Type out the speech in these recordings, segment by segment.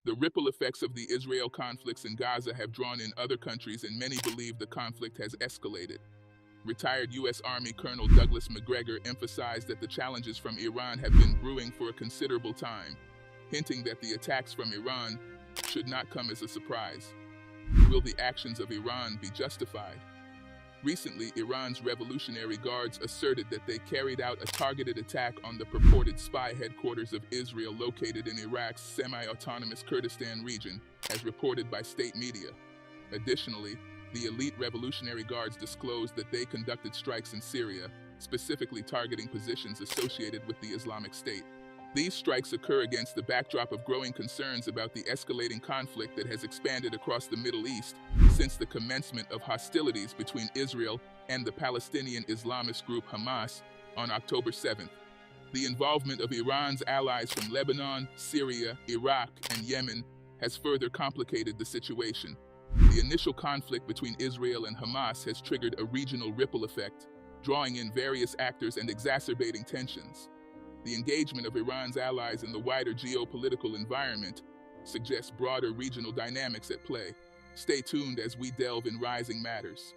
The ripple effects of the Israel conflicts in Gaza have drawn in other countries, and many believe the conflict has escalated. Retired U.S. Army Colonel Douglas Macgregor emphasized that the challenges from Iran have been brewing for a considerable time, hinting that the attacks from Iran should not come as a surprise. Will the actions of Iran be justified? Recently, Iran's Revolutionary Guards asserted that they carried out a targeted attack on the purported spy headquarters of Israel located in Iraq's semi-autonomous Kurdistan region, as reported by state media. Additionally, the elite Revolutionary Guards disclosed that they conducted strikes in Syria, specifically targeting positions associated with the Islamic State. These strikes occur against the backdrop of growing concerns about the escalating conflict that has expanded across the Middle East since the commencement of hostilities between Israel and the Palestinian Islamist group Hamas on October 7th. The involvement of Iran's allies from Lebanon, Syria, Iraq, and Yemen has further complicated the situation. The initial conflict between Israel and Hamas has triggered a regional ripple effect, drawing in various actors and exacerbating tensions. The engagement of Iran's allies in the wider geopolitical environment suggests broader regional dynamics at play. Stay tuned as we delve in rising matters.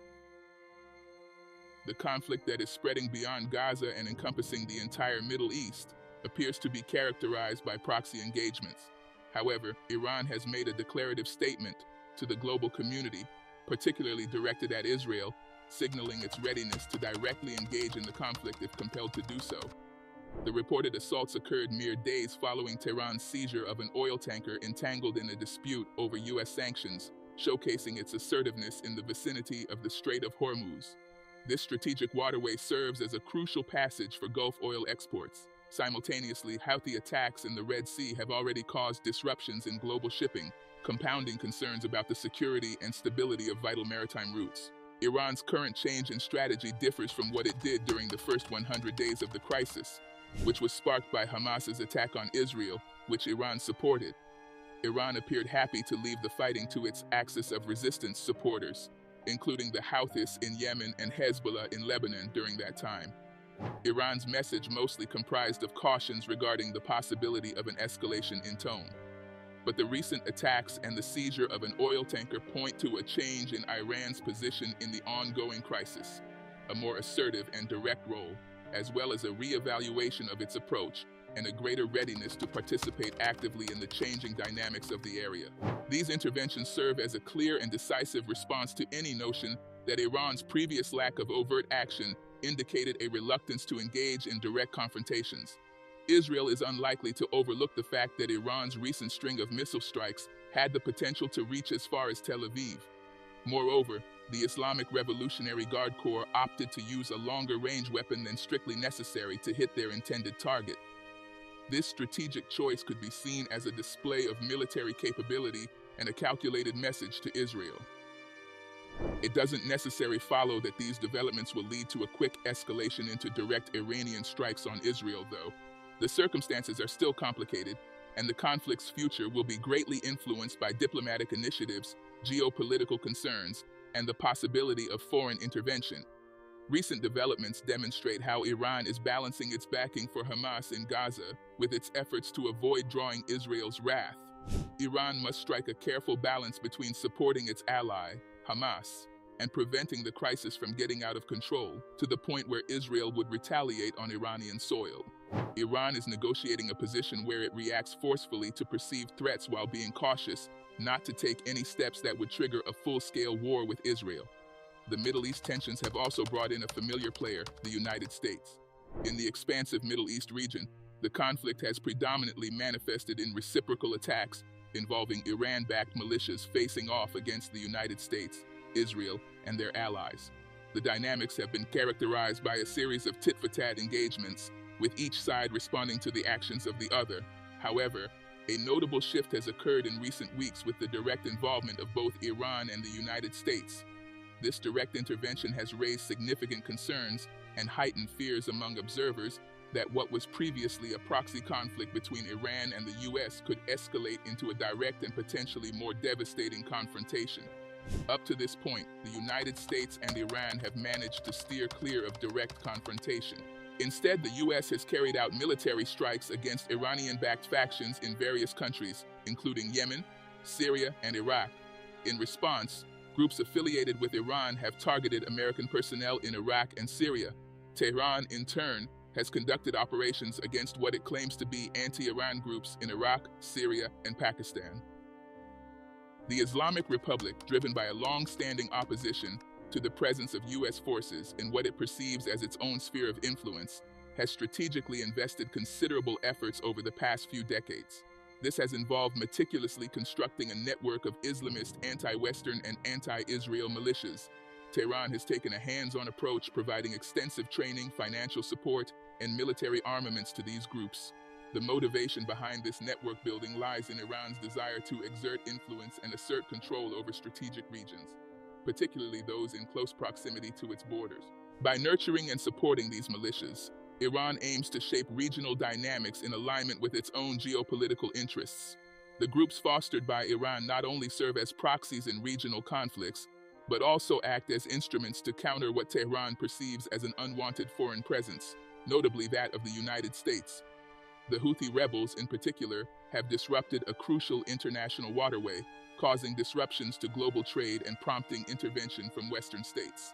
The conflict that is spreading beyond Gaza and encompassing the entire Middle East appears to be characterized by proxy engagements. However, Iran has made a declarative statement to the global community, particularly directed at Israel, signaling its readiness to directly engage in the conflict if compelled to do so. The reported assaults occurred mere days following Tehran's seizure of an oil tanker entangled in a dispute over U.S. sanctions, showcasing its assertiveness in the vicinity of the Strait of Hormuz. This strategic waterway serves as a crucial passage for Gulf oil exports. Simultaneously, Houthi attacks in the Red Sea have already caused disruptions in global shipping, compounding concerns about the security and stability of vital maritime routes. Iran's current change in strategy differs from what it did during the first 100 days of the crisis, which was sparked by Hamas's attack on Israel, which Iran supported. Iran appeared happy to leave the fighting to its axis of resistance supporters, including the Houthis in Yemen and Hezbollah in Lebanon during that time. Iran's message mostly comprised of cautions regarding the possibility of an escalation in tone. But the recent attacks and the seizure of an oil tanker point to a change in Iran's position in the ongoing crisis, a more assertive and direct role, as well as a re-evaluation of its approach and a greater readiness to participate actively in the changing dynamics of the area. These interventions serve as a clear and decisive response to any notion that Iran's previous lack of overt action indicated a reluctance to engage in direct confrontations. Israel is unlikely to overlook the fact that Iran's recent string of missile strikes had the potential to reach as far as Tel Aviv. Moreover, the Islamic Revolutionary Guard Corps opted to use a longer-range weapon than strictly necessary to hit their intended target. This strategic choice could be seen as a display of military capability and a calculated message to Israel. It doesn't necessarily follow that these developments will lead to a quick escalation into direct Iranian strikes on Israel, though. The circumstances are still complicated, and the conflict's future will be greatly influenced by diplomatic initiatives, geopolitical concerns, and the possibility of foreign intervention. Recent developments demonstrate how Iran is balancing its backing for Hamas in Gaza with its efforts to avoid drawing Israel's wrath. Iran must strike a careful balance between supporting its ally, Hamas, and preventing the crisis from getting out of control to the point where Israel would retaliate on Iranian soil. Iran is negotiating a position where it reacts forcefully to perceived threats while being cautious not to take any steps that would trigger a full-scale war with Israel. The Middle East tensions have also brought in a familiar player, the United States. In the expansive Middle East region, the conflict has predominantly manifested in reciprocal attacks involving Iran-backed militias facing off against the United States, Israel, and their allies. The dynamics have been characterized by a series of tit-for-tat engagements, with each side responding to the actions of the other. However, a notable shift has occurred in recent weeks with the direct involvement of both Iran and the United States. This direct intervention has raised significant concerns and heightened fears among observers that what was previously a proxy conflict between Iran and the U.S. could escalate into a direct and potentially more devastating confrontation. Up to this point, the United States and Iran have managed to steer clear of direct confrontation. Instead, the U.S. has carried out military strikes against Iranian-backed factions in various countries, including Yemen, Syria, and Iraq. In response, groups affiliated with Iran have targeted American personnel in Iraq and Syria. Tehran, in turn, has conducted operations against what it claims to be anti-Iran groups in Iraq, Syria, and Pakistan. The Islamic Republic, driven by a long-standing opposition to the presence of U.S. forces in what it perceives as its own sphere of influence, has strategically invested considerable efforts over the past few decades. This has involved meticulously constructing a network of Islamist, anti-Western, and anti-Israel militias. Tehran has taken a hands-on approach, providing extensive training, financial support, and military armaments to these groups. The motivation behind this network building lies in Iran's desire to exert influence and assert control over strategic regions, particularly those in close proximity to its borders. By nurturing and supporting these militias, Iran aims to shape regional dynamics in alignment with its own geopolitical interests. The groups fostered by Iran not only serve as proxies in regional conflicts, but also act as instruments to counter what Tehran perceives as an unwanted foreign presence, notably that of the United States. The Houthi rebels, in particular, have disrupted a crucial international waterway, causing disruptions to global trade and prompting intervention from Western states.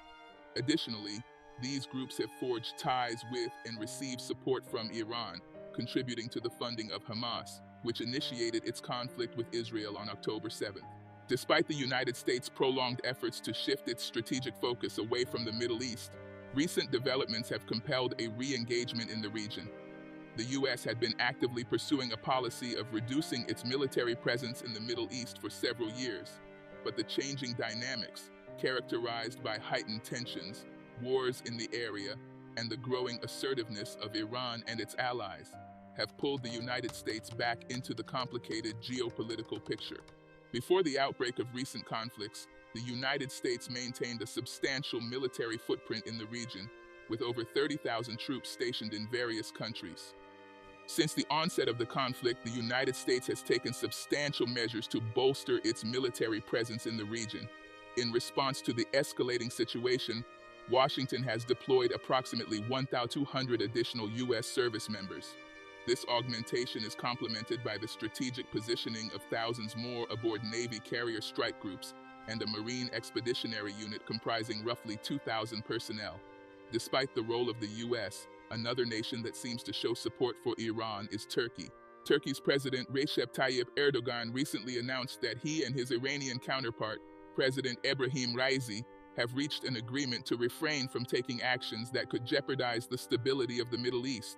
Additionally, these groups have forged ties with and received support from Iran, contributing to the funding of Hamas, which initiated its conflict with Israel on October 7th. Despite the United States' prolonged efforts to shift its strategic focus away from the Middle East, recent developments have compelled a re-engagement in the region. The U.S. had been actively pursuing a policy of reducing its military presence in the Middle East for several years, but the changing dynamics, characterized by heightened tensions, wars in the area, and the growing assertiveness of Iran and its allies, have pulled the United States back into the complicated geopolitical picture. Before the outbreak of recent conflicts, the United States maintained a substantial military footprint in the region, with over 30,000 troops stationed in various countries. Since the onset of the conflict, the United States has taken substantial measures to bolster its military presence in the region. In response to the escalating situation, Washington has deployed approximately 1,200 additional U.S. service members. This augmentation is complemented by the strategic positioning of thousands more aboard Navy carrier strike groups and a Marine Expeditionary Unit comprising roughly 2,000 personnel. Despite the role of the U.S., another nation that seems to show support for Iran is Turkey. Turkey's President Recep Tayyip Erdogan recently announced that he and his Iranian counterpart, President Ebrahim Raisi, have reached an agreement to refrain from taking actions that could jeopardize the stability of the Middle East.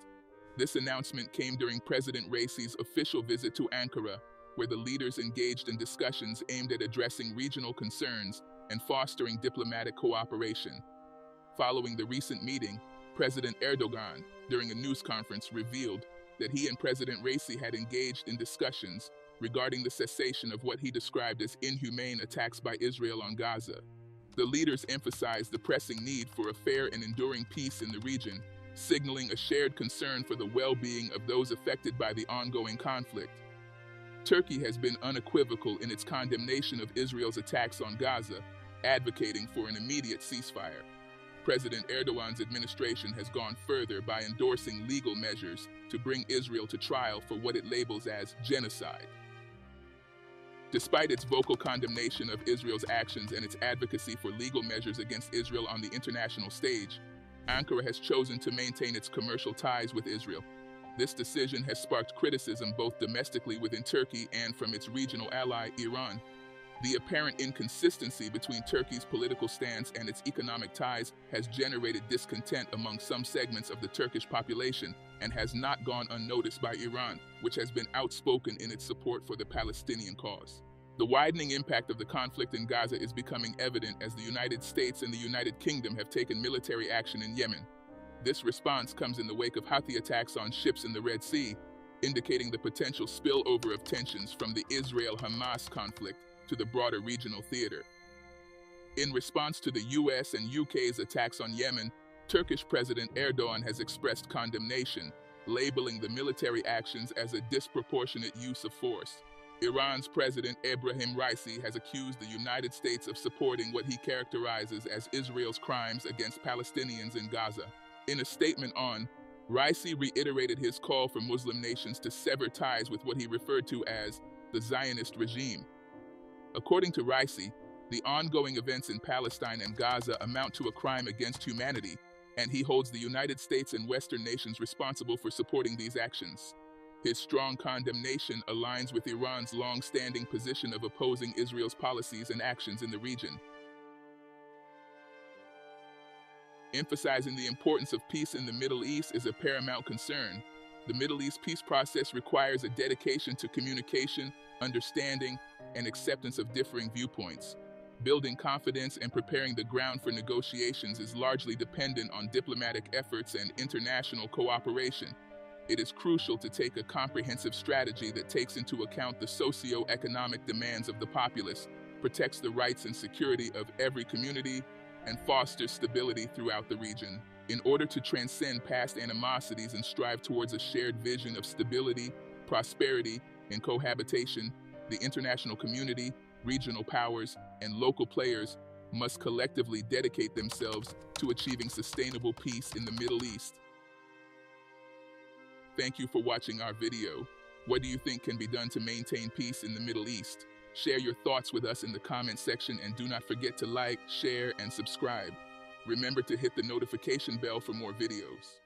This announcement came during President Raisi's official visit to Ankara, where the leaders engaged in discussions aimed at addressing regional concerns and fostering diplomatic cooperation. Following the recent meeting, President Erdogan, during a news conference, revealed that he and President Raisi had engaged in discussions regarding the cessation of what he described as inhumane attacks by Israel on Gaza. The leaders emphasized the pressing need for a fair and enduring peace in the region, signaling a shared concern for the well-being of those affected by the ongoing conflict. Turkey has been unequivocal in its condemnation of Israel's attacks on Gaza, advocating for an immediate ceasefire. President Erdogan's administration has gone further by endorsing legal measures to bring Israel to trial for what it labels as genocide. Despite its vocal condemnation of Israel's actions and its advocacy for legal measures against Israel on the international stage, Ankara has chosen to maintain its commercial ties with Israel. This decision has sparked criticism both domestically within Turkey and from its regional ally, Iran. The apparent inconsistency between Turkey's political stance and its economic ties has generated discontent among some segments of the Turkish population and has not gone unnoticed by Iran, which has been outspoken in its support for the Palestinian cause. The widening impact of the conflict in Gaza is becoming evident as the United States and the United Kingdom have taken military action in Yemen. This response comes in the wake of Houthi attacks on ships in the Red Sea, indicating the potential spillover of tensions from the Israel-Hamas conflict to the broader regional theater. In response to the US and UK's attacks on Yemen, Turkish President Erdogan has expressed condemnation, labeling the military actions as a disproportionate use of force. Iran's President Ebrahim Raisi has accused the United States of supporting what he characterizes as Israel's crimes against Palestinians in Gaza. In a statement Raisi reiterated his call for Muslim nations to sever ties with what he referred to as the Zionist regime. According to Raisi, the ongoing events in Palestine and Gaza amount to a crime against humanity, and he holds the United States and Western nations responsible for supporting these actions. His strong condemnation aligns with Iran's long-standing position of opposing Israel's policies and actions in the region. Emphasizing the importance of peace in the Middle East is a paramount concern. The Middle East peace process requires a dedication to communication, understanding, and acceptance of differing viewpoints. Building confidence and preparing the ground for negotiations is largely dependent on diplomatic efforts and international cooperation. It is crucial to take a comprehensive strategy that takes into account the socio-economic demands of the populace, protects the rights and security of every community, and fosters stability throughout the region. In order to transcend past animosities and strive towards a shared vision of stability, prosperity, and cohabitation, the international community, regional powers, and local players must collectively dedicate themselves to achieving sustainable peace in the Middle East. Thank you for watching our video. What do you think can be done to maintain peace in the Middle East? Share your thoughts with us in the comment section, and do not forget to like, share, and subscribe. Remember to hit the notification bell for more videos.